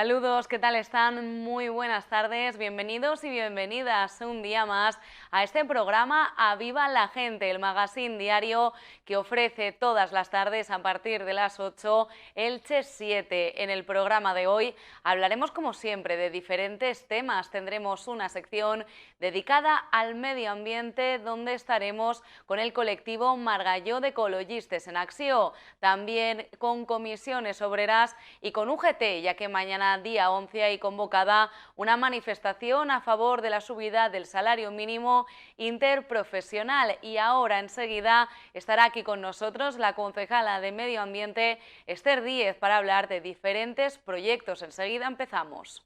Saludos, ¿qué tal están? Muy buenas tardes, bienvenidos y bienvenidas un día más a este programa Aviva la Gente, el magazine diario que ofrece todas las tardes a partir de las 8, Elche 7. En el programa de hoy hablaremos como siempre de diferentes temas. Tendremos una sección dedicada al medio ambiente donde estaremos con el colectivo Margalló de Ecologistes en Acció, también con comisiones obreras y con UGT, ya que mañana día 11 hay convocada una manifestación a favor de la subida del salario mínimo interprofesional. Y ahora enseguida estará aquí con nosotros la concejala de Medio Ambiente, Esther Díez, para hablar de diferentes proyectos. Enseguida empezamos.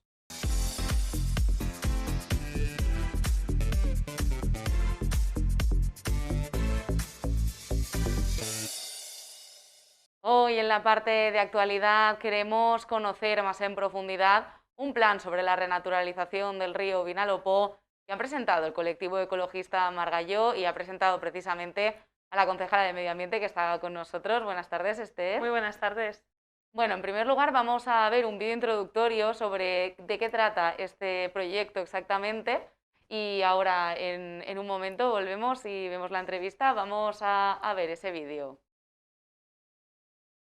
Hoy en la parte de actualidad queremos conocer más en profundidad un plan sobre la renaturalización del río Vinalopó que ha presentado el colectivo ecologista Margalló y ha presentado precisamente a la concejala de Medio Ambiente que está con nosotros. Buenas tardes, Esther. Muy buenas tardes. Bueno, en primer lugar vamos a ver un vídeo introductorio sobre de qué trata este proyecto exactamente y ahora en un momento volvemos y vemos la entrevista. Vamos a ver ese vídeo.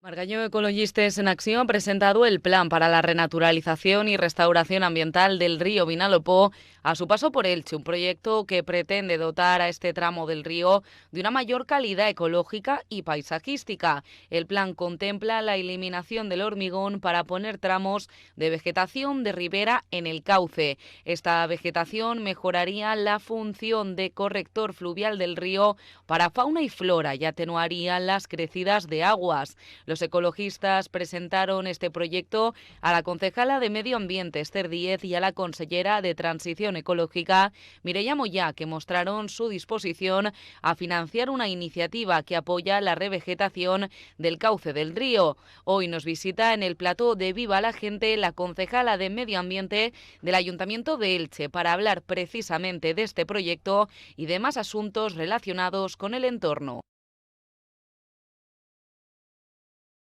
Margalló Ecologistes en Acción ha presentado el plan para la renaturalización y restauración ambiental del río Vinalopó a su paso por Elche, un proyecto que pretende dotar a este tramo del río de una mayor calidad ecológica y paisajística. El plan contempla la eliminación del hormigón para poner tramos de vegetación de ribera en el cauce. Esta vegetación mejoraría la función de corrector fluvial del río para fauna y flora y atenuaría las crecidas de aguas. Los ecologistas presentaron este proyecto a la concejala de Medio Ambiente, Esther Díez, y a la consellera de Transición Ecológica, Mireia Moyá, que mostraron su disposición a financiar una iniciativa que apoya la revegetación del cauce del río. Hoy nos visita en el plató de Viva la Gente la concejala de Medio Ambiente del Ayuntamiento de Elche para hablar precisamente de este proyecto y demás asuntos relacionados con el entorno.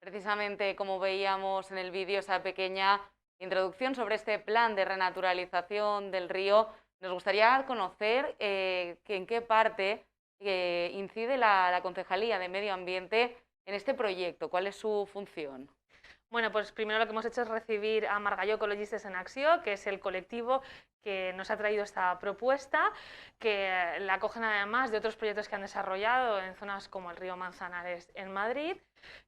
Precisamente como veíamos en el vídeo, esa pequeña introducción sobre este plan de renaturalización del río, nos gustaría conocer en qué parte incide la Concejalía de Medio Ambiente en este proyecto, cuál es su función. Bueno, pues primero lo que hemos hecho es recibir a Margalló Ecologistes en Acció, que es el colectivo que nos ha traído esta propuesta, que la acogen además de otros proyectos que han desarrollado en zonas como el río Manzanares en Madrid,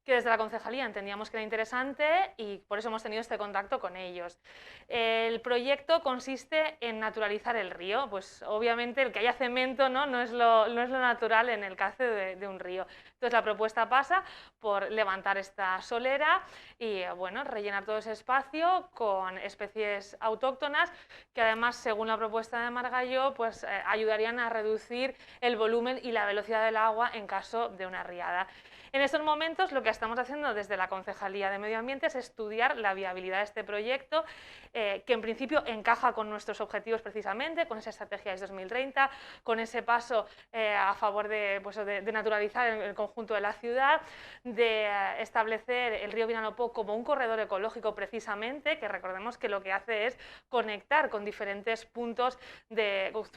que desde la concejalía entendíamos que era interesante y por eso hemos tenido este contacto con ellos. El proyecto consiste en naturalizar el río, pues obviamente el que haya cemento no es lo natural en el cauce de un río. Entonces la propuesta pasa por levantar esta solera y bueno, rellenar todo ese espacio con especies autóctonas que además, según la propuesta de Margalló, pues ayudarían a reducir el volumen y la velocidad del agua en caso de una riada. En estos momentos lo que estamos haciendo desde la Concejalía de Medio Ambiente es estudiar la viabilidad de este proyecto, que en principio encaja con nuestros objetivos precisamente, con esa estrategia de 2030, con ese paso a favor de naturalizar el conjunto de la ciudad, de establecer el río Vinalopó como un corredor ecológico precisamente, que recordemos que lo que hace es conectar con diferentes puntos,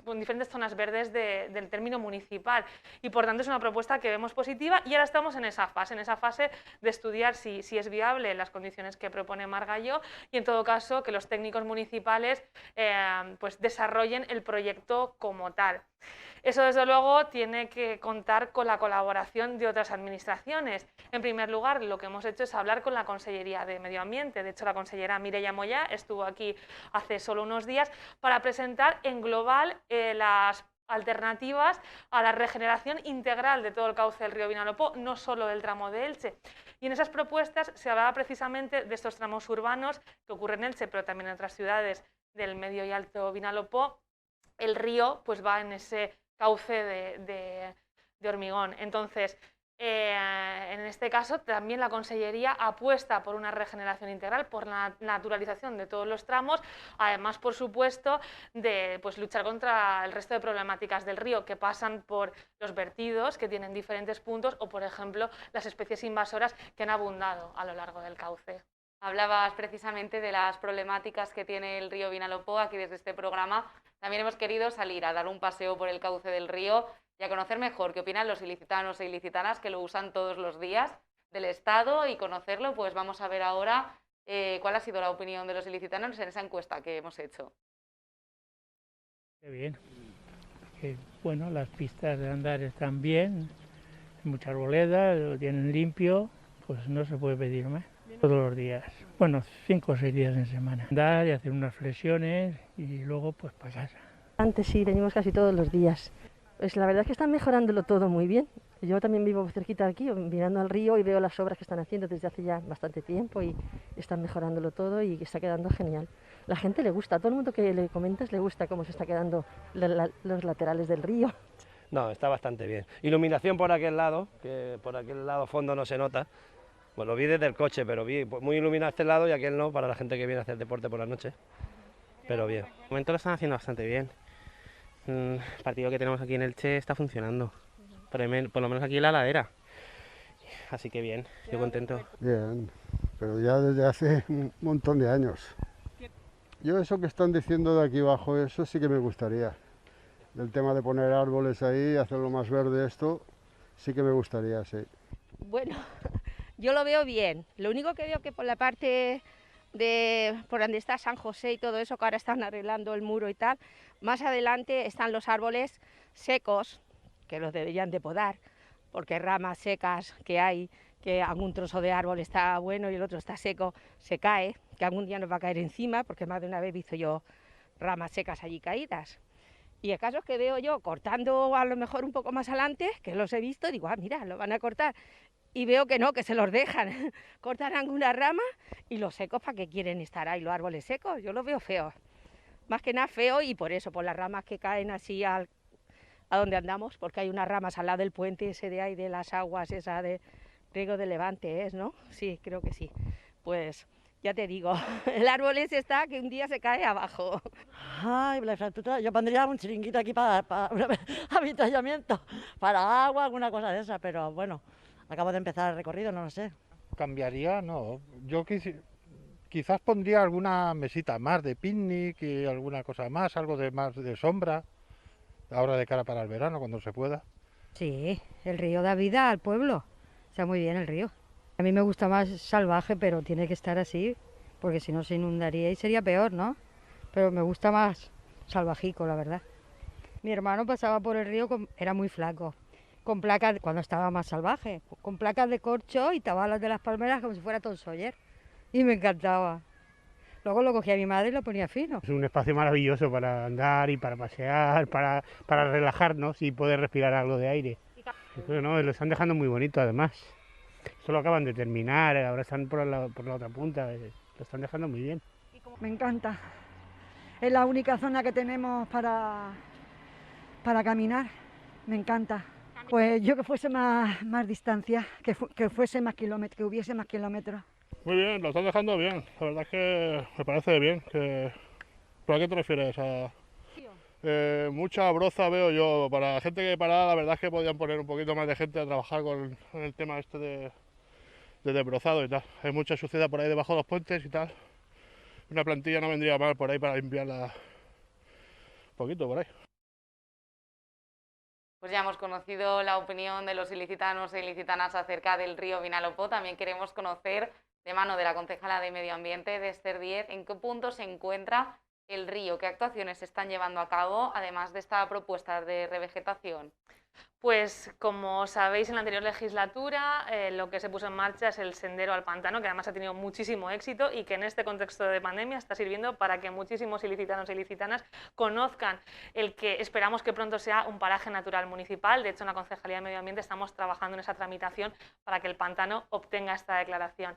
con diferentes zonas verdes del término municipal, y por tanto es una propuesta que vemos positiva y ahora estamos en esa fase de estudiar si es viable en las condiciones que propone Margalló y en todo caso que los técnicos municipales pues desarrollen el proyecto como tal. Eso desde luego tiene que contar con la colaboración de otras administraciones. En primer lugar, lo que hemos hecho es hablar con la Consellería de Medio Ambiente. De hecho, la consellera Mireia Moyá estuvo aquí hace solo unos días para presentar en global las alternativas a la regeneración integral de todo el cauce del río Vinalopó, no solo del tramo de Elche. Y en esas propuestas se hablaba precisamente de estos tramos urbanos que ocurren en Elche, pero también en otras ciudades del medio y alto Vinalopó. El río pues va en ese cauce de hormigón. Entonces, en este caso también la Consellería apuesta por una regeneración integral, por la naturalización de todos los tramos, además, por supuesto, de pues, luchar contra el resto de problemáticas del río que pasan por los vertidos, que tienen diferentes puntos, o, por ejemplo, las especies invasoras que han abundado a lo largo del cauce. Hablabas precisamente de las problemáticas que tiene el río Vinalopó. Aquí desde este programa también hemos querido salir a dar un paseo por el cauce del río y a conocer mejor qué opinan los ilicitanos e ilicitanas que lo usan todos los días del Estado, y conocerlo, pues vamos a ver ahora cuál ha sido la opinión de los ilicitanos en esa encuesta que hemos hecho. Qué bien, que bueno, las pistas de andar están bien, mucha arboleda, lo tienen limpio, pues no se puede pedir más. Todos los días, bueno, 5 o 6 días en semana. Andar y hacer unas flexiones y luego pues para casa. Antes sí, venimos casi todos los días. Pues la verdad es que están mejorándolo todo muy bien. Yo también vivo cerquita de aquí, mirando al río, y veo las obras que están haciendo desde hace ya bastante tiempo y están mejorándolo todo y está quedando genial. La gente le gusta, a todo el mundo que le comentas le gusta cómo se está quedando los laterales del río. No, está bastante bien. Iluminación por aquel lado, que por aquel lado fondo no se nota. Bueno, lo vi desde el coche, pero vi muy iluminado este lado y aquel no, para la gente que viene a hacer deporte por la noche. Pero bien. De momento lo están haciendo bastante bien. El partido que tenemos aquí en Elche está funcionando, por lo menos aquí en la ladera. Así que bien, yo contento. Bien, pero ya desde hace un montón de años. Yo eso que están diciendo de aquí abajo, eso sí que me gustaría. El tema de poner árboles ahí, hacerlo más verde esto, sí que me gustaría, sí. Bueno, yo lo veo bien. Lo único que veo que por la parte de por donde está San José y todo eso, que ahora están arreglando el muro y tal, más adelante están los árboles secos, que los deberían de podar, porque ramas secas que hay, que algún trozo de árbol está bueno y el otro está seco, se cae, que algún día nos va a caer encima, porque más de una vez he visto yo ramas secas allí caídas. Y el caso es que veo yo cortando a lo mejor un poco más adelante, que los he visto, digo, ah, mira, lo van a cortar. Y veo que no, que se los dejan. Cortan alguna rama y los secos, ¿para qué quieren estar ahí los árboles secos? Yo los veo feos. Más que nada feo, y por eso, por las ramas que caen así a donde andamos, porque hay unas ramas al lado del puente ese de ahí, de las aguas, esa de Riego de Levante, ¿es, no? Sí, creo que sí. Pues ya te digo, el árbol ese está que un día se cae abajo. Ay, la infraestructura, yo pondría un chiringuito aquí para un avituallamiento, para agua, alguna cosa de esa, pero bueno, acabo de empezar el recorrido, no lo sé. Cambiaría, no. Yo quizás pondría alguna mesita más de picnic y alguna cosa más, algo de más de sombra, ahora de cara para el verano, cuando se pueda. Sí, el río da vida al pueblo, está muy bien el río. A mí me gusta más salvaje, pero tiene que estar así, porque si no se inundaría y sería peor, ¿no? Pero me gusta más salvajico, la verdad. Mi hermano pasaba por el río, era muy flaco, con placas, cuando estaba más salvaje, con placas de corcho y tabalas de las palmeras como si fuera Tom Sawyer. Y me encantaba. Luego lo cogía mi madre y lo ponía fino. Es un espacio maravilloso para andar y para pasear, para relajarnos y poder respirar algo de aire. Bueno, lo están dejando muy bonito además. Esto lo acaban de terminar, ahora están por la otra punta, lo están dejando muy bien. Me encanta. Es la única zona que tenemos para caminar, me encanta. Pues yo que fuese más distancia, que fuese más kilómetros, que hubiese más kilómetros. Muy bien, lo están dejando bien, la verdad es que me parece bien. ¿Por a qué te refieres? Mucha broza veo yo, para la gente que parada, la verdad es que podían poner un poquito más de gente a trabajar con el tema este de desbrozado y tal. Hay mucha suciedad por ahí debajo de los puentes y tal. Una plantilla no vendría mal por ahí para limpiarla un poquito por ahí. Pues ya hemos conocido la opinión de los ilicitanos e ilicitanas acerca del río Vinalopó. También queremos conocer, de mano de la concejala de Medio Ambiente, de Esther Díez, en qué punto se encuentra el río, qué actuaciones se están llevando a cabo, además de esta propuesta de revegetación. Pues como sabéis, en la anterior legislatura lo que se puso en marcha es el sendero al pantano, que además ha tenido muchísimo éxito y que en este contexto de pandemia está sirviendo para que muchísimos ilicitanos e ilicitanas conozcan el que esperamos que pronto sea un paraje natural municipal. De hecho, en la Concejalía de Medio Ambiente estamos trabajando en esa tramitación para que el pantano obtenga esta declaración.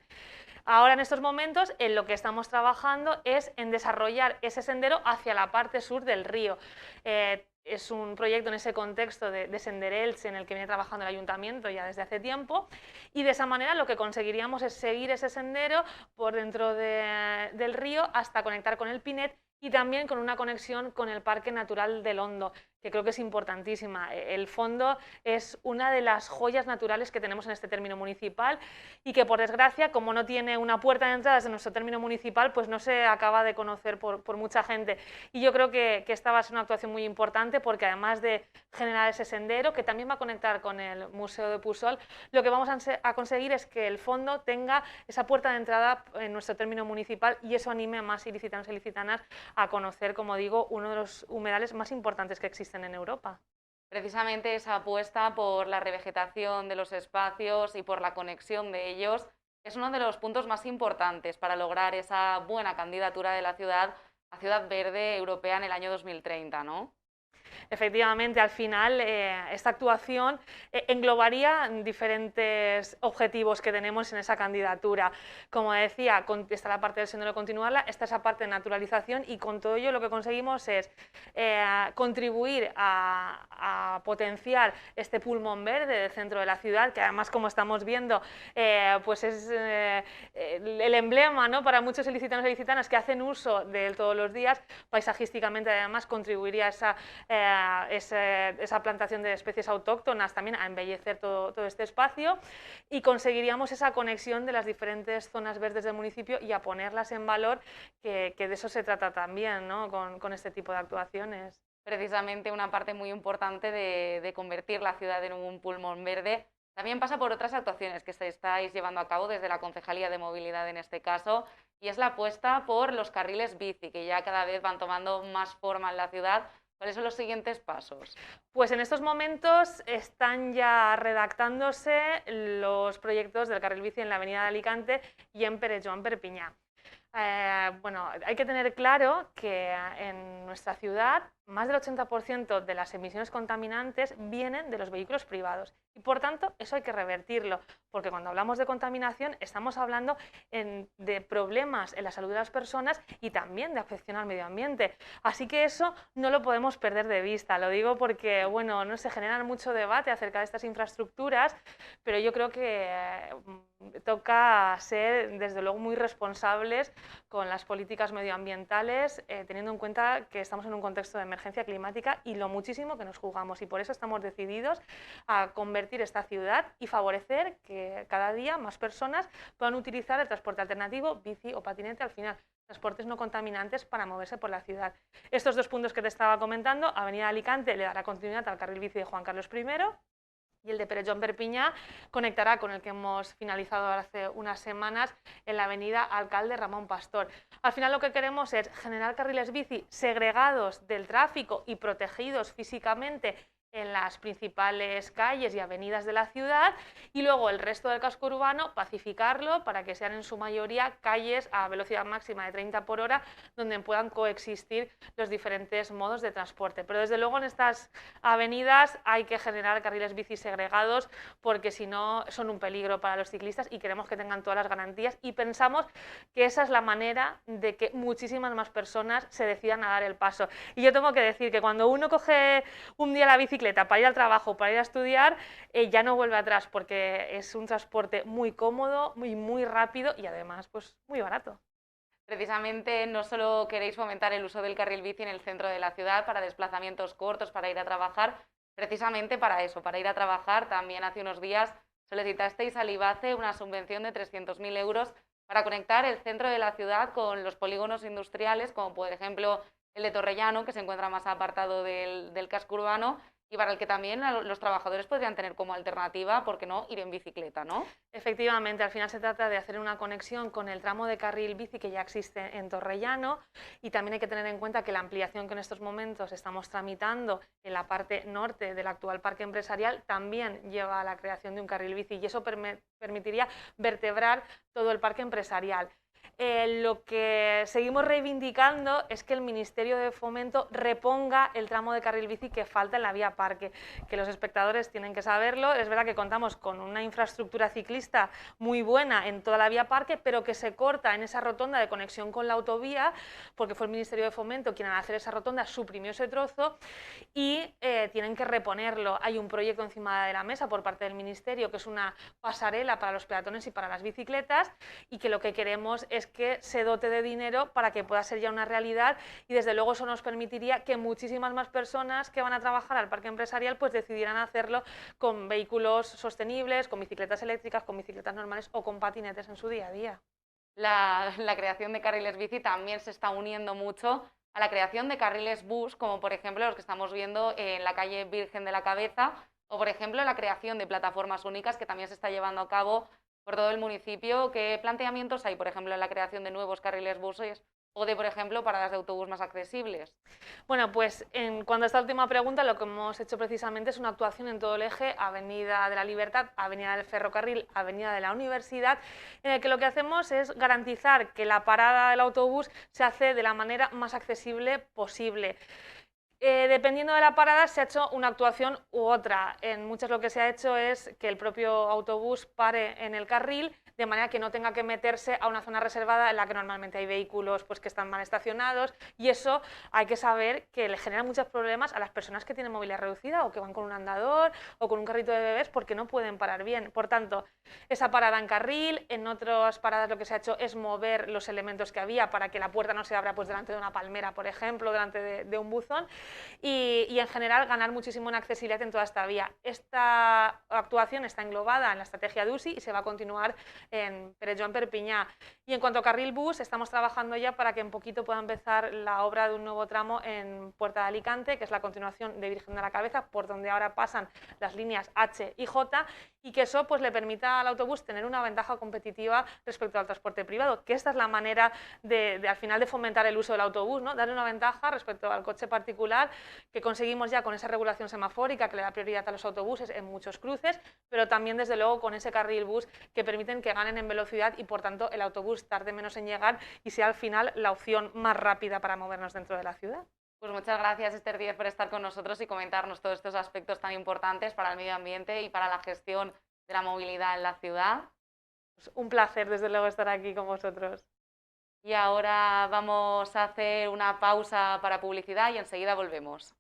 Ahora, en estos momentos, en lo que estamos trabajando es en desarrollar ese sendero hacia la parte sur del río. Es un proyecto en ese contexto de Sender Elche en el que viene trabajando el Ayuntamiento ya desde hace tiempo, y de esa manera lo que conseguiríamos es seguir ese sendero por dentro del río hasta conectar con el Pinet y también con una conexión con el Parque Natural del Hondo. que creo que es importantísima. El fondo es una de las joyas naturales que tenemos en este término municipal y que, por desgracia, como no tiene una puerta de entrada desde nuestro término municipal, pues no se acaba de conocer por mucha gente. Y yo creo que esta va a ser una actuación muy importante porque, además de generar ese sendero, que también va a conectar con el Museo de Pusol, lo que vamos a conseguir es que el fondo tenga esa puerta de entrada en nuestro término municipal y eso anime a más ilicitanos y ilicitanas a conocer, como digo, uno de los humedales más importantes que existen en Europa. Precisamente esa apuesta por la revegetación de los espacios y por la conexión de ellos es uno de los puntos más importantes para lograr esa buena candidatura de la ciudad a Ciudad Verde Europea en el año 2030, ¿no? Efectivamente, al final esta actuación englobaría diferentes objetivos que tenemos en esa candidatura. Como decía, está la parte del sendero continuarla, está esa parte de naturalización y con todo ello lo que conseguimos es contribuir a potenciar este pulmón verde del centro de la ciudad, que además, como estamos viendo, pues es el emblema, ¿no?, para muchos ilicitanos y ilicitanas que hacen uso de él todos los días. Paisajísticamente, además, contribuiría a esa plantación de especies autóctonas, también a embellecer todo este espacio, y conseguiríamos esa conexión de las diferentes zonas verdes del municipio y a ponerlas en valor, que de eso se trata también, ¿no?, con este tipo de actuaciones. Precisamente una parte muy importante de convertir la ciudad en un pulmón verde también pasa por otras actuaciones que estáis llevando a cabo desde la Concejalía de Movilidad en este caso, y es la apuesta por los carriles bici, que ya cada vez van tomando más forma en la ciudad. ¿Cuáles son los siguientes pasos? Pues en estos momentos están ya redactándose los proyectos del carril bici en la avenida de Alicante y en Perelló, Perpiñán. Bueno, hay que tener claro que en nuestra ciudad más del 80% de las emisiones contaminantes vienen de los vehículos privados y, por tanto, eso hay que revertirlo, porque cuando hablamos de contaminación estamos hablando de problemas en la salud de las personas y también de afección al medio ambiente. Así que eso no lo podemos perder de vista. Lo digo porque, bueno, no se genera mucho debate acerca de estas infraestructuras, pero yo creo que toca ser, desde luego, muy responsables con las políticas medioambientales, teniendo en cuenta que estamos en un contexto de emergencia climática y lo muchísimo que nos jugamos, y por eso estamos decididos a convertir esta ciudad y favorecer que cada día más personas puedan utilizar el transporte alternativo, bici o patinete, al final transportes no contaminantes, para moverse por la ciudad. Estos dos puntos que te estaba comentando, Avenida Alicante le dará continuidad al carril bici de Juan Carlos I, y el de Perelló, Perpiñán, conectará con el que hemos finalizado hace unas semanas en la avenida Alcalde Ramón Pastor. Al final lo que queremos es generar carriles bici segregados del tráfico y protegidos físicamente en las principales calles y avenidas de la ciudad, y luego el resto del casco urbano pacificarlo para que sean en su mayoría calles a velocidad máxima de 30 por hora donde puedan coexistir los diferentes modos de transporte. Pero desde luego en estas avenidas hay que generar carriles bici segregados, porque si no son un peligro para los ciclistas y queremos que tengan todas las garantías, y pensamos que esa es la manera de que muchísimas más personas se decidan a dar el paso. Y yo tengo que decir que cuando uno coge un día la bicicleta para ir al trabajo, para ir a estudiar, ya no vuelve atrás, porque es un transporte muy cómodo, muy rápido y además pues muy barato. Precisamente no solo queréis fomentar el uso del carril bici en el centro de la ciudad para desplazamientos cortos, para ir a trabajar, precisamente para eso, para ir a trabajar. También hace unos días solicitasteis al IBACE una subvención de 300.000 euros para conectar el centro de la ciudad con los polígonos industriales, como por ejemplo el de Torrellano, que se encuentra más apartado del casco urbano, y para el que también los trabajadores podrían tener como alternativa, ¿por qué no?, ir en bicicleta, ¿no? Efectivamente, al final se trata de hacer una conexión con el tramo de carril bici que ya existe en Torrellano, y también hay que tener en cuenta que la ampliación que en estos momentos estamos tramitando en la parte norte del actual parque empresarial también lleva a la creación de un carril bici, y eso permitiría vertebrar todo el parque empresarial. Lo que seguimos reivindicando es que el Ministerio de Fomento reponga el tramo de carril bici que falta en la vía parque, que los espectadores tienen que saberlo. Es verdad que contamos con una infraestructura ciclista muy buena en toda la vía parque, pero que se corta en esa rotonda de conexión con la autovía, porque fue el Ministerio de Fomento quien, al hacer esa rotonda, suprimió ese trozo, y tienen que reponerlo. Hay un proyecto encima de la mesa por parte del Ministerio, que es una pasarela para los peatones y para las bicicletas, y que lo que queremos es que se dote de dinero para que pueda ser ya una realidad, y desde luego eso nos permitiría que muchísimas más personas que van a trabajar al parque empresarial pues decidieran hacerlo con vehículos sostenibles, con bicicletas eléctricas, con bicicletas normales o con patinetes en su día a día. La creación de carriles bici también se está uniendo mucho a la creación de carriles bus, como por ejemplo los que estamos viendo en la calle Virgen de la Cabeza, o por ejemplo la creación de plataformas únicas que también se está llevando a cabo por todo el municipio. ¿Qué planteamientos hay, por ejemplo, en la creación de nuevos carriles buses o de, por ejemplo, paradas de autobús más accesibles? Bueno, pues en cuanto a esta última pregunta, lo que hemos hecho precisamente es una actuación en todo el eje Avenida de la Libertad, Avenida del Ferrocarril, Avenida de la Universidad, en el que lo que hacemos es garantizar que la parada del autobús se hace de la manera más accesible posible. Dependiendo de la parada se ha hecho una actuación u otra. En muchas lo que se ha hecho es que el propio autobús pare en el carril, de manera que no tenga que meterse a una zona reservada en la que normalmente hay vehículos pues, que están mal estacionados, y eso hay que saber que le genera muchos problemas a las personas que tienen movilidad reducida o que van con un andador o con un carrito de bebés porque no pueden parar bien. Por tanto, esa parada en carril, en otras paradas lo que se ha hecho es mover los elementos que había para que la puerta no se abra pues, delante de una palmera, por ejemplo, delante de un buzón, y en general ganar muchísimo en accesibilidad en toda esta vía. Esta actuación está englobada en la estrategia de UCI y se va a continuar en Perelló, Perpiñá. Y en cuanto a carril bus, estamos trabajando ya para que en poquito pueda empezar la obra de un nuevo tramo en Puerta de Alicante, que es la continuación de Virgen de la Cabeza, por donde ahora pasan las líneas H y J, y que eso pues, le permita al autobús tener una ventaja competitiva respecto al transporte privado, que esta es la manera al final de fomentar el uso del autobús, ¿no? Darle una ventaja respecto al coche particular, que conseguimos ya con esa regulación semafórica que le da prioridad a los autobuses en muchos cruces, pero también desde luego con ese carril bus que permiten que ganen en velocidad y por tanto el autobús tarde menos en llegar y sea al final la opción más rápida para movernos dentro de la ciudad. Pues muchas gracias, Esther Díez, por estar con nosotros y comentarnos todos estos aspectos tan importantes para el medio ambiente y para la gestión de la movilidad en la ciudad. Pues un placer, desde luego, estar aquí con vosotros. Y ahora vamos a hacer una pausa para publicidad y enseguida volvemos.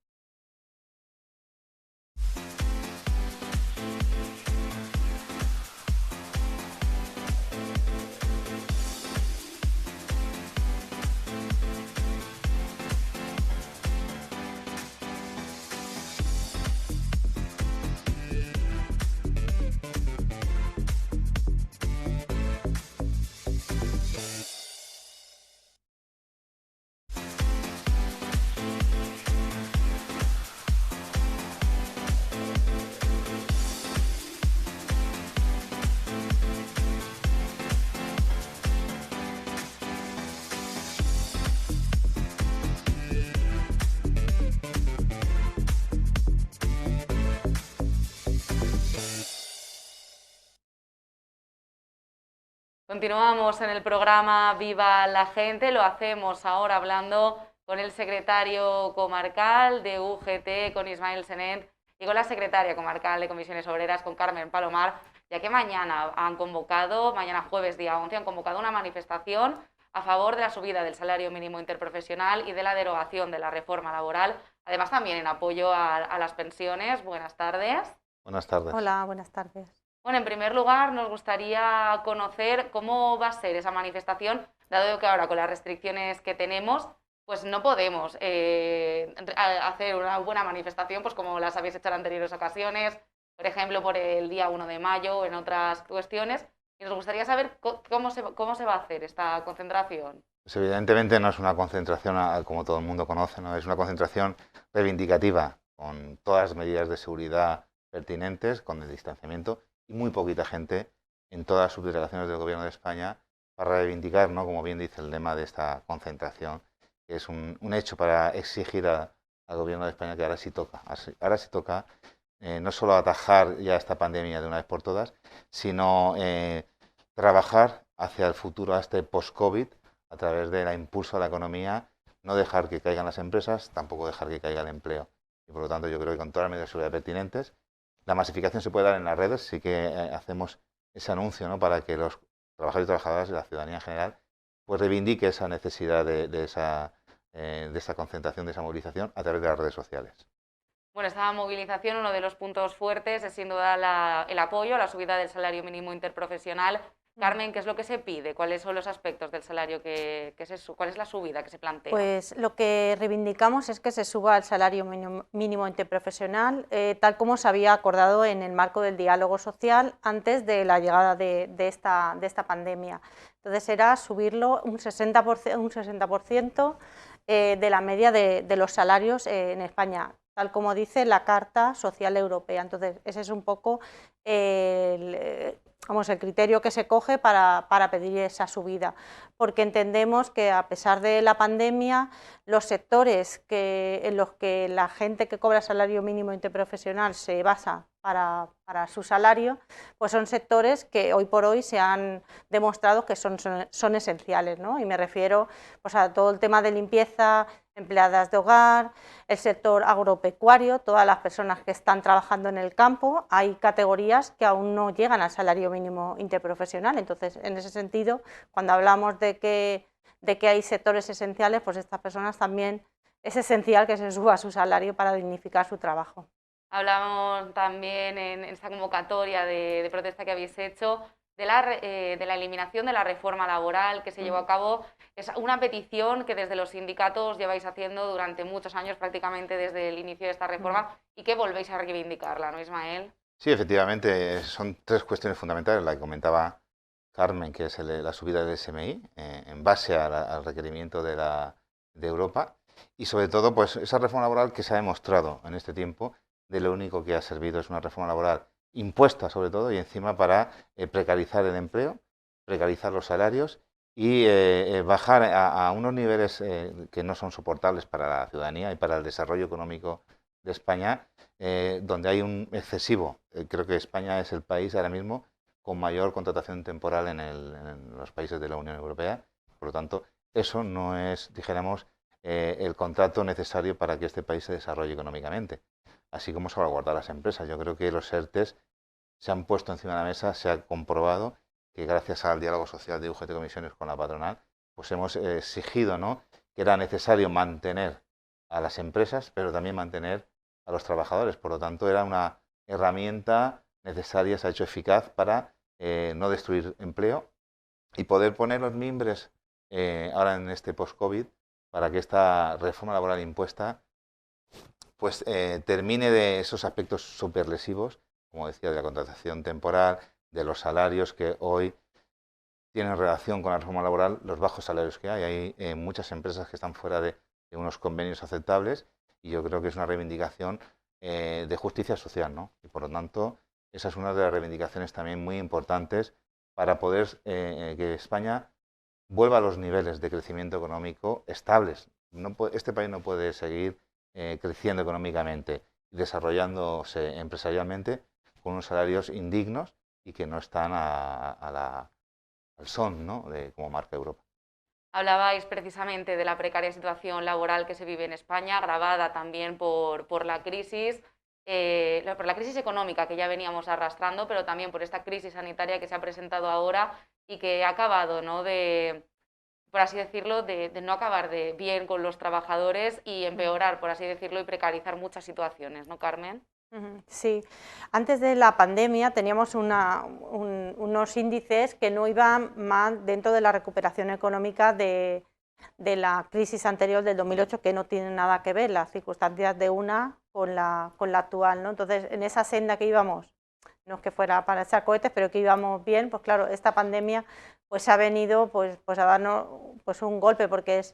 Continuamos en el programa Viva la Gente, lo hacemos ahora hablando con el secretario comarcal de UGT, con Ismael Senet, y con la secretaria comarcal de Comisiones Obreras, con Carmen Palomar, ya que mañana jueves día 11, han convocado una manifestación a favor de la subida del salario mínimo interprofesional y de la derogación de la reforma laboral, además también en apoyo a las pensiones. Buenas tardes. Buenas tardes. Hola, buenas tardes. Bueno, en primer lugar nos gustaría conocer cómo va a ser esa manifestación, dado que ahora con las restricciones que tenemos, pues no podemos hacer una buena manifestación pues como las habéis hecho en anteriores ocasiones, por ejemplo por el día 1 de mayo o en otras cuestiones, y nos gustaría saber cómo se va a hacer esta concentración. Pues evidentemente no es una concentración como todo el mundo conoce, ¿no? Es una concentración reivindicativa, con todas las medidas de seguridad pertinentes, con el distanciamiento, y muy poquita gente en todas las subdelegaciones del Gobierno de España para reivindicar, ¿no? Como bien dice el lema de esta concentración, que es un hecho para exigir al Gobierno de España que ahora sí toca no solo atajar ya esta pandemia de una vez por todas, sino trabajar hacia el futuro, a este post-COVID, a través del impulso a la economía, no dejar que caigan las empresas, tampoco dejar que caiga el empleo. Y por lo tanto yo creo que con todas las medidas de seguridad pertinentes, la masificación se puede dar en las redes, sí que hacemos ese anuncio, ¿no? Para que los trabajadores y trabajadoras y la ciudadanía en general pues reivindique esa necesidad de esa concentración, de esa movilización a través de las redes sociales. Bueno, esta movilización, uno de los puntos fuertes es sin duda el apoyo a la subida del salario mínimo interprofesional Carmen, ¿qué es lo que se pide? ¿Cuáles son los aspectos del salario cuál es la subida que se plantea? Pues lo que reivindicamos es que se suba el salario mínimo interprofesional, tal como se había acordado en el marco del diálogo social antes de la llegada de esta pandemia. Entonces era subirlo un 60%, de la media de los salarios en España, tal como dice la Carta Social Europea. Entonces ese es un poco el criterio que se coge para pedir esa subida, porque entendemos que a pesar de la pandemia, los sectores en los que la gente que cobra salario mínimo interprofesional se basa para su salario, pues son sectores que hoy por hoy se han demostrado que son esenciales, ¿no? Y me refiero pues, a todo el tema de limpieza, empleadas de hogar, el sector agropecuario, todas las personas que están trabajando en el campo. Hay categorías que aún no llegan al salario mínimo interprofesional. Entonces, en ese sentido, cuando hablamos de que hay sectores esenciales, pues estas personas también es esencial que se suba su salario para dignificar su trabajo. Hablamos también en esta convocatoria de protesta que habéis hecho de la eliminación de la reforma laboral que se llevó a cabo. Es una petición que desde los sindicatos lleváis haciendo durante muchos años, prácticamente desde el inicio de esta reforma, y que volvéis a reivindicarla, ¿no, Ismael? Sí, efectivamente, son tres cuestiones fundamentales, la que comentaba Carmen, que es la subida del SMI, en base al requerimiento de Europa, y sobre todo pues esa reforma laboral que se ha demostrado en este tiempo, de lo único que ha servido es una reforma laboral impuesta sobre todo y encima para precarizar el empleo, precarizar los salarios y bajar a unos niveles que no son soportables para la ciudadanía y para el desarrollo económico de España, donde hay un excesivo. Creo que España es el país ahora mismo con mayor contratación temporal en los países de la Unión Europea. Por lo tanto, eso no es, dijéramos, el contrato necesario para que este país se desarrolle económicamente, así como salvaguardar las empresas. Yo creo que los ERTEs se han puesto encima de la mesa, se ha comprobado que gracias al diálogo social de UGT Comisiones con la patronal, pues hemos exigido, ¿no?, que era necesario mantener a las empresas, pero también mantener a los trabajadores. Por lo tanto, era una herramienta necesaria, se ha hecho eficaz para no destruir empleo y poder poner los mimbres ahora en este post-COVID para que esta reforma laboral impuesta pues termine de esos aspectos superlesivos, como decía, de la contratación temporal, de los salarios que hoy tienen relación con la reforma laboral, los bajos salarios que hay. Hay muchas empresas que están fuera de unos convenios aceptables y yo creo que es una reivindicación de justicia social, ¿no? Y por lo tanto, esa es una de las reivindicaciones también muy importantes para poder que España vuelva a los niveles de crecimiento económico estables. Este país no puede seguir creciendo económicamente y desarrollándose empresarialmente con unos salarios indignos y que no están al son, ¿no?, de como marca Europa. Hablabais precisamente de la precaria situación laboral que se vive en España, agravada también por la crisis económica que ya veníamos arrastrando, pero también por esta crisis sanitaria que se ha presentado ahora y que ha acabado, ¿no?, por así decirlo, de no acabar de bien con los trabajadores y empeorar, por así decirlo, y precarizar muchas situaciones, ¿no, Carmen? Sí, antes de la pandemia teníamos unos índices que no iban más dentro de la recuperación económica de la crisis anterior del 2008, que no tienen nada que ver las circunstancias de una con la actual, ¿no? Entonces, en esa senda que íbamos, no es que fuera para echar cohetes, pero que íbamos bien, pues claro, esta pandemia pues ha venido pues a darnos pues un golpe, porque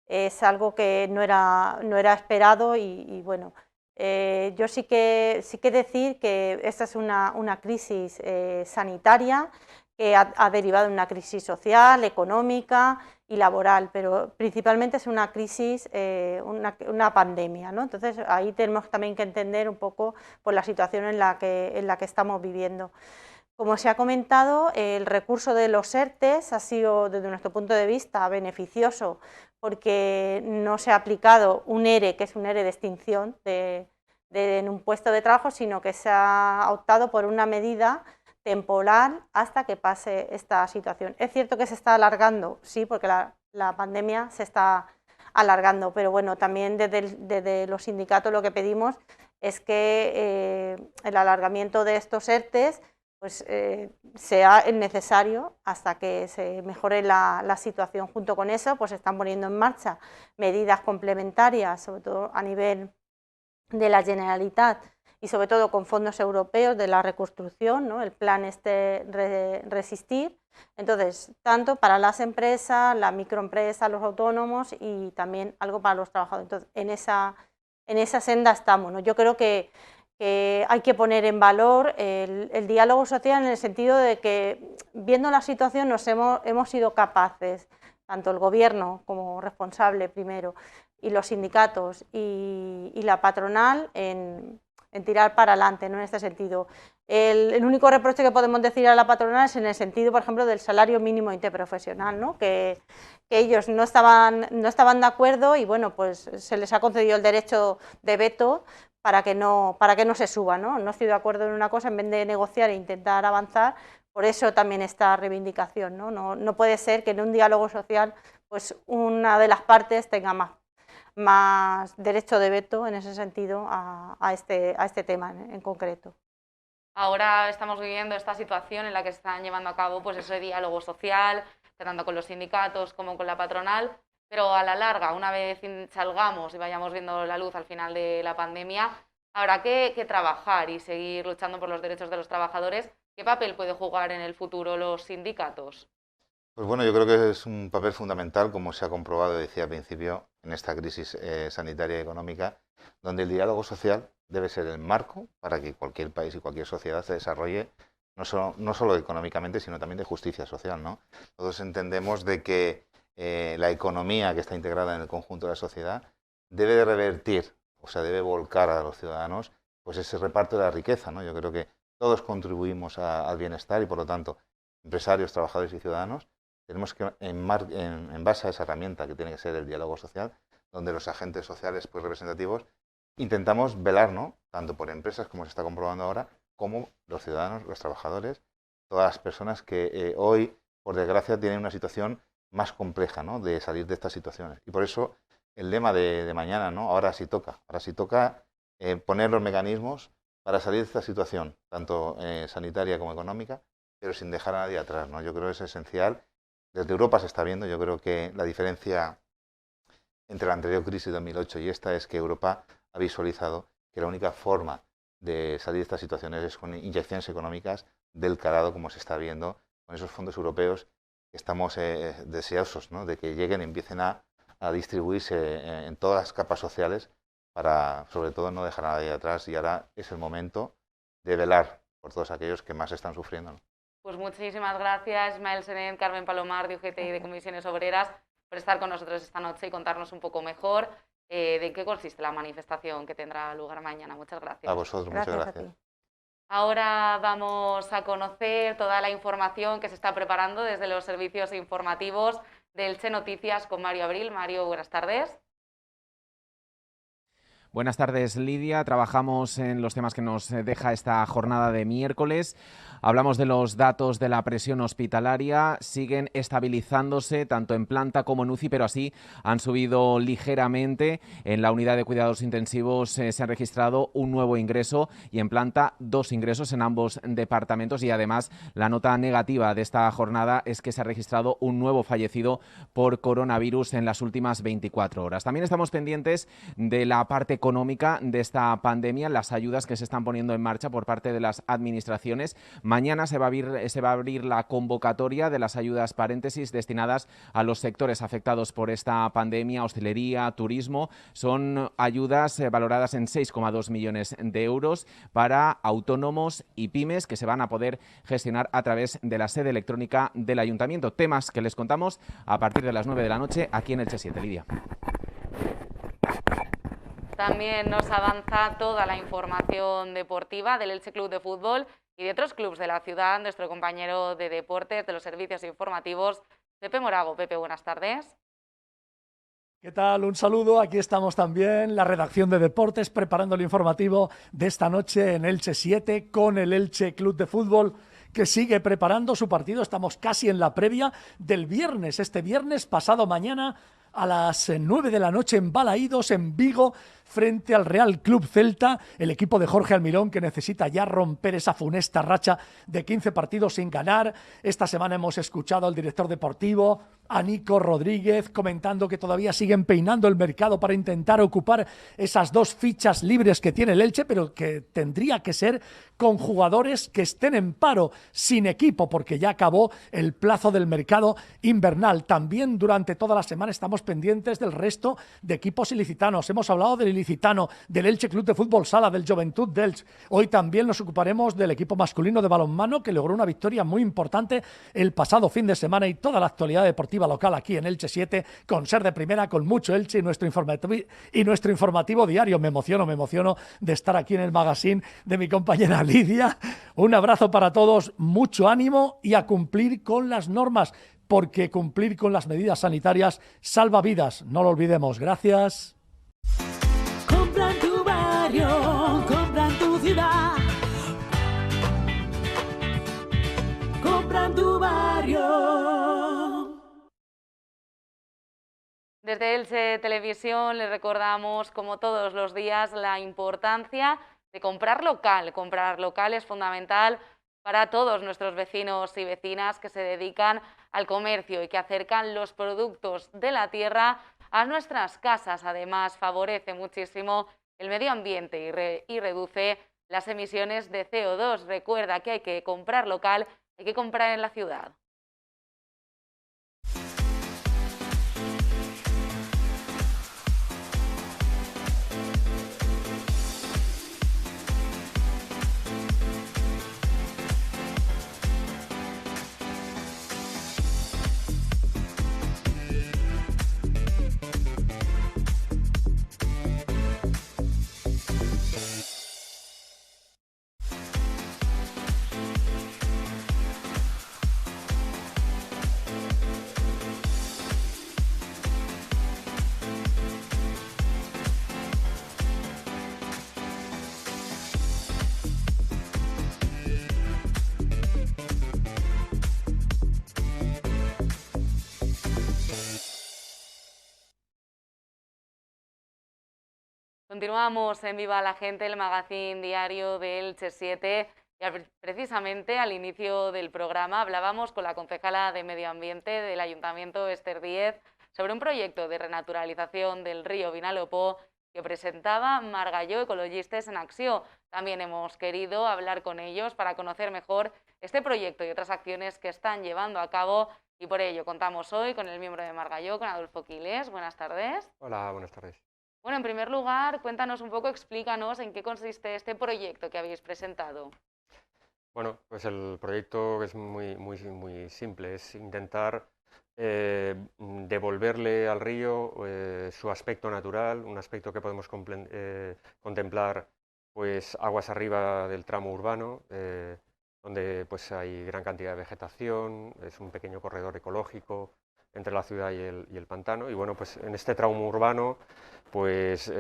es algo que no era esperado y bueno, yo sí que decir que esta es una crisis sanitaria que ha derivado en una crisis social, económica y laboral, pero principalmente es una crisis, una pandemia, ¿no? Entonces ahí tenemos también que entender un poco por la situación en la que estamos viviendo. Como se ha comentado, el recurso de los ERTEs ha sido, desde nuestro punto de vista, beneficioso porque no se ha aplicado un ERE, que es un ERE de extinción en un puesto de trabajo, sino que se ha optado por una medida temporal hasta que pase esta situación. Es cierto que se está alargando, sí, porque la pandemia se está alargando, pero bueno, también desde los sindicatos lo que pedimos es que el alargamiento de estos ERTEs pues sea el necesario hasta que se mejore la situación. Junto con eso, pues se están poniendo en marcha medidas complementarias, sobre todo a nivel de la Generalitat y sobre todo con fondos europeos de la reconstrucción, ¿no? El plan Resistir. Entonces, tanto para las empresas, las microempresas, los autónomos y también algo para los trabajadores. Entonces, en esa senda estamos, ¿no? Yo creo que hay que poner en valor el diálogo social en el sentido de que, viendo la situación, hemos sido capaces, tanto el gobierno como responsable primero, y los sindicatos y la patronal, en tirar para adelante, ¿no? En este sentido. El único reproche que podemos decir a la patronal es en el sentido, por ejemplo, del salario mínimo interprofesional, ¿no? Que ellos no estaban de acuerdo y bueno, pues se les ha concedido el derecho de veto para que no se suba, ¿no? No estoy de acuerdo en una cosa, en vez de negociar e intentar avanzar, por eso también esta reivindicación, ¿no? No puede ser que en un diálogo social pues una de las partes tenga más derecho de veto en ese sentido a este tema en concreto. Ahora estamos viviendo esta situación en la que se están llevando a cabo pues ese diálogo social, tanto con los sindicatos como con la patronal, pero a la larga, una vez salgamos y vayamos viendo la luz al final de la pandemia, habrá que trabajar y seguir luchando por los derechos de los trabajadores. ¿Qué papel puede jugar en el futuro los sindicatos? Pues bueno, yo creo que es un papel fundamental, como se ha comprobado, decía al principio, en esta crisis sanitaria y económica, donde el diálogo social debe ser el marco para que cualquier país y cualquier sociedad se desarrolle no solo económicamente, sino también de justicia social, ¿no? Todos entendemos de que la economía que está integrada en el conjunto de la sociedad debe de revertir, o sea, debe volcar a los ciudadanos pues ese reparto de la riqueza, ¿no? Yo creo que todos contribuimos al bienestar y, por lo tanto, empresarios, trabajadores y ciudadanos, tenemos que, en base a esa herramienta que tiene que ser el diálogo social, donde los agentes sociales pues, representativos intentamos velar, ¿no? Tanto por empresas, como se está comprobando ahora, como los ciudadanos, los trabajadores, todas las personas que hoy, por desgracia, tienen una situación más compleja, ¿no? De salir de estas situaciones. Y por eso el lema de mañana, ¿no? Ahora sí toca poner los mecanismos para salir de esta situación, tanto sanitaria como económica, pero sin dejar a nadie atrás, ¿no? Yo creo que es esencial. Desde Europa se está viendo, yo creo que la diferencia entre la anterior crisis de 2008 y esta es que Europa ha visualizado que la única forma de salir de estas situaciones es con inyecciones económicas del calado, como se está viendo con esos fondos europeos que estamos deseosos, ¿no? De que lleguen y empiecen a distribuirse en todas las capas sociales para, sobre todo, no dejar a nadie atrás. Y ahora es el momento de velar por todos aquellos que más están sufriendo, ¿no? Pues muchísimas gracias, Ismael Senén, Carmen Palomar, de UGT y de Comisiones Obreras, por estar con nosotros esta noche y contarnos un poco mejor de qué consiste la manifestación que tendrá lugar mañana. Muchas gracias. A vosotros, muchas gracias. Ahora vamos a conocer toda la información que se está preparando desde los servicios informativos de Elche Noticias con Mario Abril. Mario, buenas tardes. Buenas tardes, Lidia. Trabajamos en los temas que nos deja esta jornada de miércoles. Hablamos de los datos de la presión hospitalaria. Siguen estabilizándose tanto en planta como en UCI, pero así han subido ligeramente. En la unidad de cuidados intensivos se ha registrado un nuevo ingreso y en planta 2 ingresos en ambos departamentos. Y además la nota negativa de esta jornada es que se ha registrado un nuevo fallecido por coronavirus en las últimas 24 horas. También estamos pendientes de la parte económica de esta pandemia, las ayudas que se están poniendo en marcha por parte de las administraciones. Mañana se va a abrir la convocatoria de las ayudas paréntesis destinadas a los sectores afectados por esta pandemia, hostelería, turismo. Son ayudas valoradas en 6,2 millones de euros para autónomos y pymes que se van a poder gestionar a través de la sede electrónica del Ayuntamiento. Temas que les contamos a partir de las 9 de la noche aquí en Elche 7. Lidia. También nos avanza toda la información deportiva del Elche Club de Fútbol y de otros clubes de la ciudad, nuestro compañero de deportes de los servicios informativos, Pepe Morago. Pepe, buenas tardes. ¿Qué tal? Un saludo. Aquí estamos también, la redacción de deportes, preparando el informativo de esta noche en Elche 7 con el Elche Club de Fútbol, que sigue preparando su partido. Estamos casi en la previa del viernes. Este viernes, pasado mañana, a las 9 de la noche en Balaídos, en Vigo, frente al Real Club Celta, el equipo de Jorge Almirón, que necesita ya romper esa funesta racha de 15 partidos sin ganar. Esta semana hemos escuchado al director deportivo, a Nico Rodríguez, comentando que todavía siguen peinando el mercado para intentar ocupar esas 2 fichas libres que tiene el Elche, pero que tendría que ser con jugadores que estén en paro, sin equipo, porque ya acabó el plazo del mercado invernal. También durante toda la semana estamos pendientes del resto de equipos ilicitanos. Hemos hablado del ilicitano, del Elche Club de Fútbol Sala, del Joventut d'Elche. Hoy también nos ocuparemos del equipo masculino de balonmano, que logró una victoria muy importante el pasado fin de semana, y toda la actualidad deportiva local aquí en Elche 7, con Ser de Primera, con mucho Elche y nuestro informativo diario. Me emociono de estar aquí en el magazine de mi compañera Lidia. Un abrazo para todos, mucho ánimo y a cumplir con las normas, porque cumplir con las medidas sanitarias salva vidas, no lo olvidemos. Gracias. Compra en tu barrio, compra en tu ciudad, compra en tu barrio. Desde Elche Televisión les recordamos, como todos los días, la importancia de comprar local. Comprar local es fundamental para todos nuestros vecinos y vecinas que se dedican al comercio y que acercan los productos de la tierra a nuestras casas. Además, favorece muchísimo el medio ambiente y reduce las emisiones de CO2. Recuerda que hay que comprar local, hay que comprar en la ciudad. Continuamos en Viva la Gente, el magazine diario de Elche 7. Y precisamente al inicio del programa hablábamos con la concejala de Medio Ambiente del Ayuntamiento, Esther Díez, sobre un proyecto de renaturalización del río Vinalopó que presentaba Margalló Ecologistes en Acció. También hemos querido hablar con ellos para conocer mejor este proyecto y otras acciones que están llevando a cabo, y por ello contamos hoy con el miembro de Margalló, con Adolfo Quiles. Buenas tardes. Hola, buenas tardes. Bueno, en primer lugar, cuéntanos un poco, explícanos en qué consiste este proyecto que habéis presentado. Bueno, pues el proyecto es muy simple, es intentar devolverle al río su aspecto natural, un aspecto que podemos contemplar pues aguas arriba del tramo urbano, donde pues hay gran cantidad de vegetación, es un pequeño corredor ecológico entre la ciudad y el pantano, y bueno, pues en este tramo urbano, pues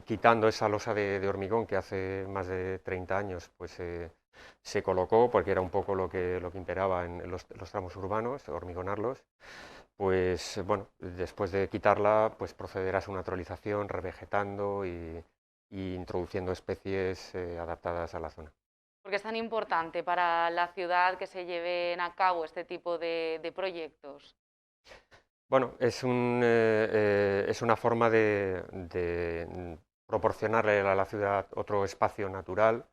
quitando esa losa de hormigón que hace más de 30 años pues se colocó, porque era un poco lo que imperaba en los tramos urbanos, hormigonarlos, pues bueno, después de quitarla, pues proceder a su naturalización, revegetando y introduciendo especies adaptadas a la zona. ¿Por qué es tan importante para la ciudad que se lleven a cabo este tipo de proyectos? Bueno, es una forma de proporcionarle a la ciudad otro espacio natural,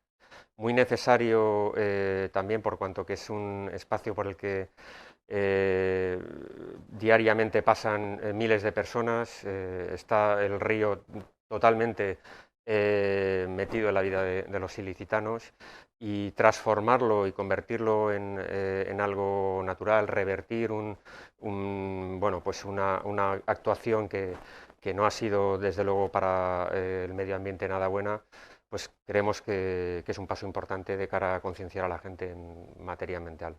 muy necesario también por cuanto que es un espacio por el que diariamente pasan miles de personas, está el río totalmente metido en la vida de los ilicitanos, y transformarlo y convertirlo en algo natural, revertir bueno, pues una actuación que no ha sido desde luego para el medio ambiente nada buena, pues creemos que es un paso importante de cara a concienciar a la gente en materia ambiental.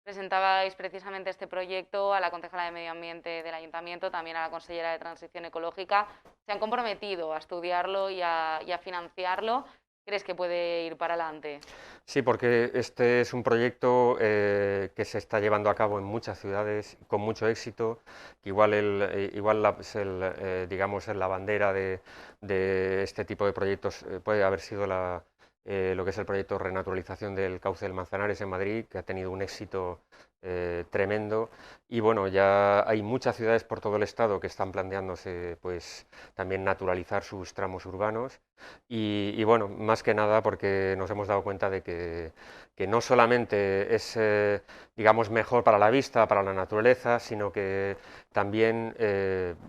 Presentabais precisamente este proyecto a la concejala de Medio Ambiente del Ayuntamiento, también a la consellera de Transición Ecológica. Se han comprometido a estudiarlo y a financiarlo. crees que puede ir para adelante? Sí, porque este es un proyecto que se está llevando a cabo en muchas ciudades con mucho éxito, que digamos, la bandera de este tipo de proyectos puede haber sido lo que es el proyecto Renaturalización del Cauce del Manzanares en Madrid, que ha tenido un éxito tremendo. Y bueno, ya hay muchas ciudades por todo el estado que están planteándose pues también naturalizar sus tramos urbanos y bueno, más que nada porque nos hemos dado cuenta de que no solamente es digamos mejor para la vista, para la naturaleza, sino que también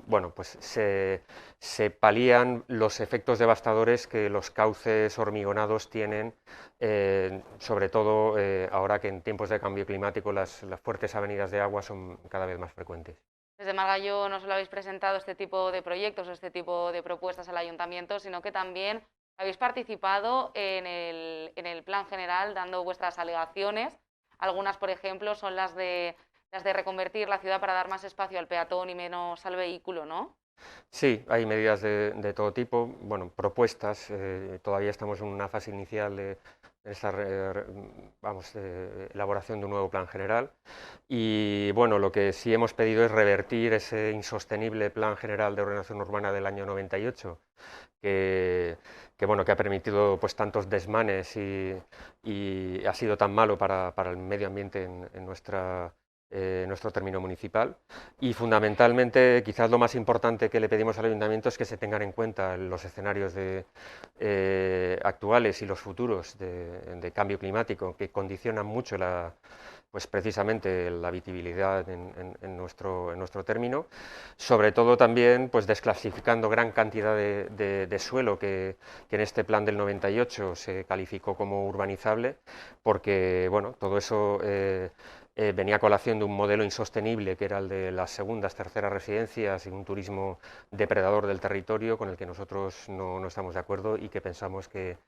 bueno, pues se palían los efectos devastadores que los cauces hormigonados tienen, sobre todo ahora que en tiempos de cambio climático las fuertes avenidas de agua son cada vez más frecuentes. Desde Margallo no solo habéis presentado este tipo de proyectos o este tipo de propuestas al ayuntamiento, sino que también habéis participado en el plan general dando vuestras alegaciones. Algunas, por ejemplo, son las de reconvertir la ciudad para dar más espacio al peatón y menos al vehículo, ¿no? Sí, hay medidas de todo tipo, bueno, propuestas, todavía estamos en una fase inicial de esta elaboración de un nuevo plan general y bueno, lo que sí hemos pedido es revertir ese insostenible plan general de ordenación urbana del año 98 que ha permitido pues tantos desmanes y ha sido tan malo para el medio ambiente en nuestro término municipal y fundamentalmente quizás lo más importante que le pedimos al ayuntamiento es que se tengan en cuenta los escenarios actuales y los futuros de cambio climático que condicionan mucho pues precisamente la habitabilidad en nuestro término, sobre todo también pues desclasificando gran cantidad de suelo que en este plan del 98 se calificó como urbanizable, porque bueno, todo eso venía a colación de un modelo insostenible que era el de las segundas, terceras residencias y un turismo depredador del territorio con el que nosotros no estamos de acuerdo y que pensamos que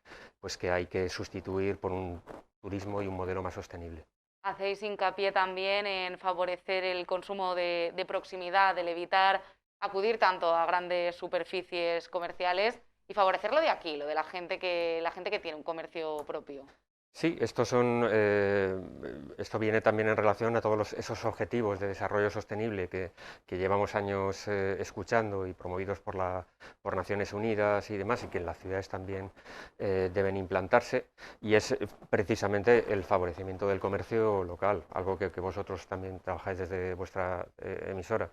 hay que sustituir por un turismo y un modelo más sostenible. Hacéis hincapié también en favorecer el consumo de proximidad, el evitar acudir tanto a grandes superficies comerciales y favorecer lo de aquí, lo de la gente que tiene un comercio propio. Sí, esto viene también en relación a todos esos objetivos de desarrollo sostenible que llevamos años escuchando y promovidos por Naciones Unidas y demás, y que en las ciudades también deben implantarse, y es precisamente el favorecimiento del comercio local, algo que vosotros también trabajáis desde vuestra emisora.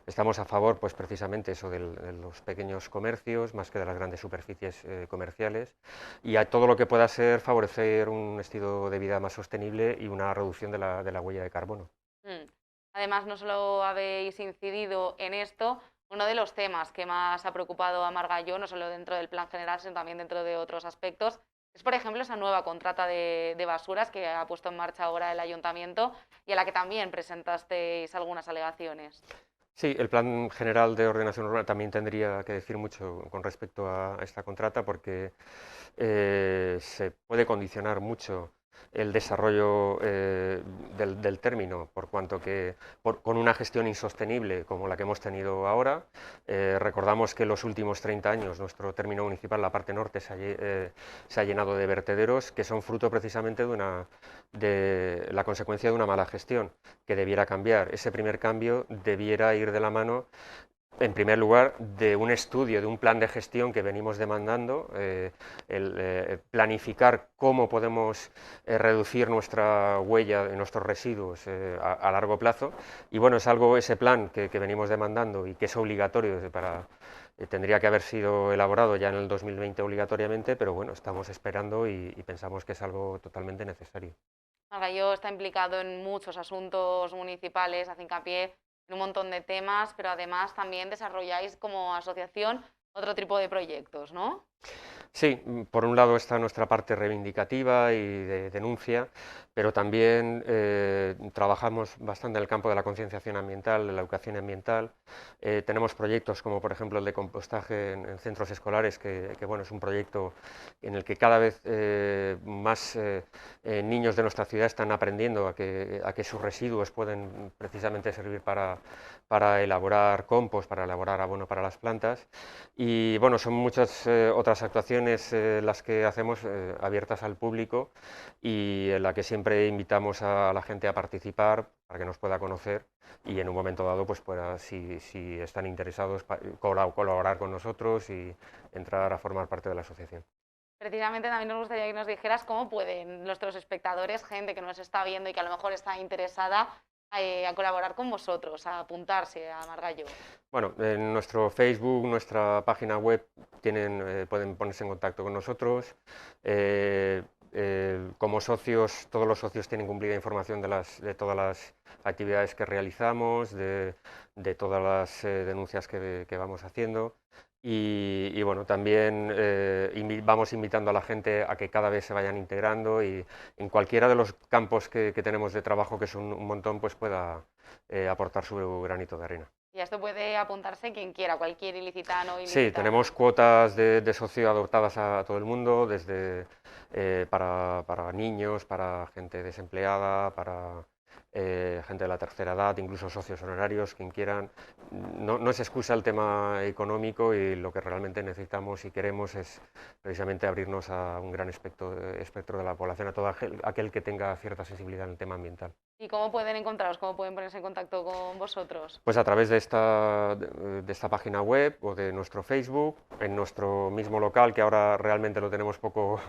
Estamos a favor, pues precisamente eso de los pequeños comercios, más que de las grandes superficies comerciales, y a todo lo que pueda ser favorecer un estilo de vida más sostenible y una reducción de la huella de carbono. Además, no solo habéis incidido en esto, uno de los temas que más ha preocupado a Margallo, no solo dentro del plan general, sino también dentro de otros aspectos, es, por ejemplo, esa nueva contrata de basuras que ha puesto en marcha ahora el ayuntamiento y a la que también presentasteis algunas alegaciones. Sí, el Plan General de Ordenación Urbana también tendría que decir mucho con respecto a esta contrata porque se puede condicionar mucho el desarrollo del término, por cuanto que con una gestión insostenible como la que hemos tenido ahora, recordamos que en los últimos 30 años nuestro término municipal, la parte norte, se ha llenado de vertederos que son fruto precisamente de la consecuencia de una mala gestión que debiera cambiar. Ese primer cambio debiera ir de la mano, en primer lugar, de un estudio, de un plan de gestión que venimos demandando, planificar cómo podemos reducir nuestra huella, nuestros residuos a largo plazo. Y bueno, es ese plan que venimos demandando y que es obligatorio tendría que haber sido elaborado ya en el 2020 obligatoriamente, pero bueno, estamos esperando y pensamos que es algo totalmente necesario. Margallo está implicado en muchos asuntos municipales, hace hincapié en un montón de temas, pero además también desarrolláis como asociación otro tipo de proyectos, ¿no? Sí, por un lado está nuestra parte reivindicativa y de denuncia, pero también trabajamos bastante en el campo de la concienciación ambiental, de la educación ambiental. Tenemos proyectos como por ejemplo el de compostaje en centros escolares, que bueno, es un proyecto en el que cada vez más niños de nuestra ciudad están aprendiendo a que sus residuos pueden precisamente servir para elaborar compost, para elaborar abono para las plantas. Y bueno, son muchas otras actuaciones las que hacemos abiertas al público y en la que siempre invitamos a la gente a participar para que nos pueda conocer y en un momento dado, pues pueda, si están interesados, colaborar con nosotros y entrar a formar parte de la asociación. Precisamente también nos gustaría que nos dijeras cómo pueden nuestros espectadores, gente que nos está viendo y que a lo mejor está interesada, a colaborar con vosotros, a apuntarse a Margallo. Bueno, en nuestro Facebook, nuestra página web, pueden ponerse en contacto con nosotros. Como socios, todos los socios tienen cumplida información de todas las actividades que realizamos, de todas las denuncias que vamos haciendo. Y bueno, también vamos invitando a la gente a que cada vez se vayan integrando y en cualquiera de los campos que tenemos de trabajo, que son un montón, pues pueda aportar su granito de arena. Y a esto puede apuntarse quien quiera, cualquier ilicitano. Sí, tenemos cuotas de socio adoptadas a todo el mundo, desde para niños, para gente desempleada, para gente de la tercera edad, incluso socios honorarios, quien quieran. No es excusa el tema económico y lo que realmente necesitamos y queremos es precisamente abrirnos a un gran espectro de la población, a todo aquel que tenga cierta sensibilidad en el tema ambiental. ¿Y cómo pueden encontraros? ¿Cómo pueden ponerse en contacto con vosotros? Pues a través de esta página web o de nuestro Facebook, en nuestro mismo local, que ahora realmente lo tenemos poco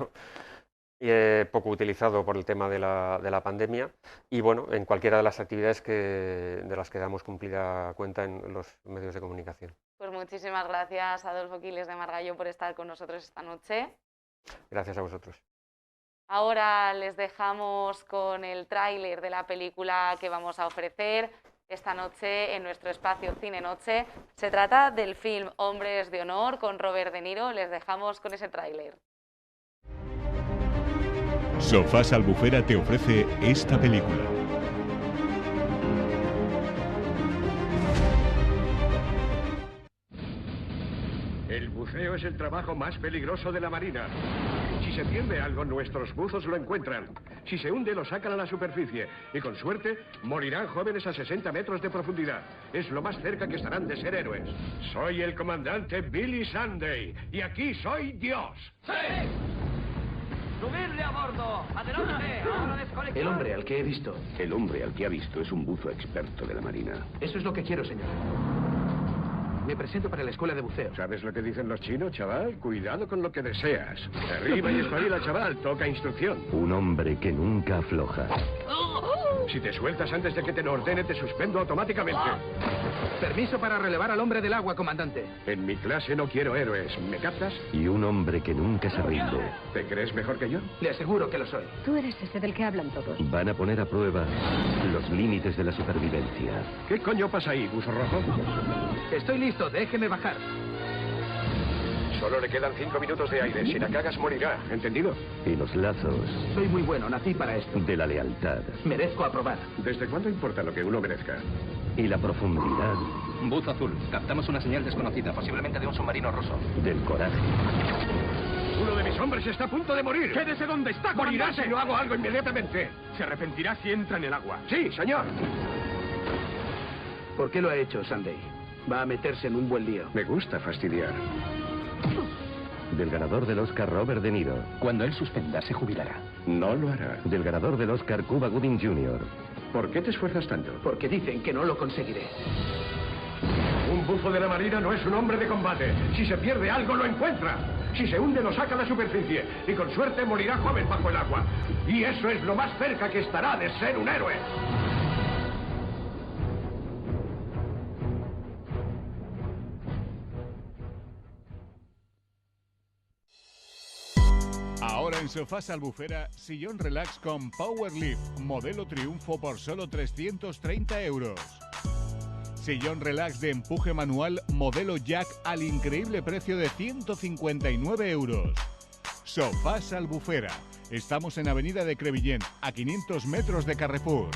utilizado por el tema de la pandemia, y bueno, en cualquiera de las actividades de las que damos cumplida cuenta en los medios de comunicación. Pues muchísimas gracias, Adolfo Quiles de Margallo, por estar con nosotros esta noche. Gracias a vosotros. Ahora les dejamos con el tráiler de la película que vamos a ofrecer esta noche en nuestro espacio Cine Noche. Se trata del film Hombres de Honor con Robert De Niro. Les dejamos con ese tráiler. Sofás Albufera te ofrece esta película. El buceo es el trabajo más peligroso de la Marina. Si se pierde algo, nuestros buzos lo encuentran. Si se hunde, lo sacan a la superficie. Y con suerte, morirán jóvenes a 60 metros de profundidad. Es lo más cerca que estarán de ser héroes. Soy el comandante Billy Sunday. Y aquí soy Dios. ¡Sí! ¡Subirle a bordo! ¡Adelante! ¡Ahora desconexión! El hombre al que he visto. El hombre al que ha visto es un buzo experto de la Marina. Eso es lo que quiero, señor. Me presento para la escuela de buceo. ¿Sabes lo que dicen los chinos, chaval? Cuidado con lo que deseas. Arriba y espabila, chaval. Toca instrucción. Un hombre que nunca afloja. Si te sueltas antes de que te lo ordene, te suspendo automáticamente. Permiso para relevar al hombre del agua, comandante. En mi clase no quiero héroes. ¿Me captas? Y un hombre que nunca se rinde. ¿Te crees mejor que yo? Le aseguro que lo soy. Tú eres ese del que hablan todos. Van a poner a prueba los límites de la supervivencia. ¿Qué coño pasa ahí, buzo rojo? Estoy listo, déjeme bajar. Solo le quedan 5 minutos de aire. Si la cagas, morirá. ¿Entendido? Y los lazos. Soy muy bueno, nací para esto. De la lealtad. Merezco aprobar. ¿Desde cuándo importa lo que uno merezca? Y la profundidad. Buzo azul. Captamos una señal desconocida, posiblemente de un submarino ruso. Del coraje. Uno de mis hombres está a punto de morir. ¡Quédese donde está, Morirá comandante! si no hago algo inmediatamente. Se arrepentirá si entra en el agua. Sí, señor. ¿Por qué lo ha hecho, Sunday? Va a meterse en un buen lío. Me gusta fastidiar. Del ganador del Oscar Robert De Niro. Cuando él suspenda, se jubilará. No lo hará. Del ganador del Oscar Cuba Gooding Jr. ¿Por qué te esfuerzas tanto? Porque dicen que no lo conseguiré. Un bufo de la Marina no es un hombre de combate. Si se pierde algo, lo encuentra. Si se hunde, lo saca a la superficie. Y con suerte morirá joven bajo el agua. Y eso es lo más cerca que estará de ser un héroe. Ahora en Sofás Albufera, sillón relax con Power Lift, modelo Triunfo por solo 330 euros. Sillón relax de empuje manual, modelo Jack al increíble precio de 159 euros. Sofás Albufera. Estamos en Avenida de Crevillent, a 500 metros de Carrefour.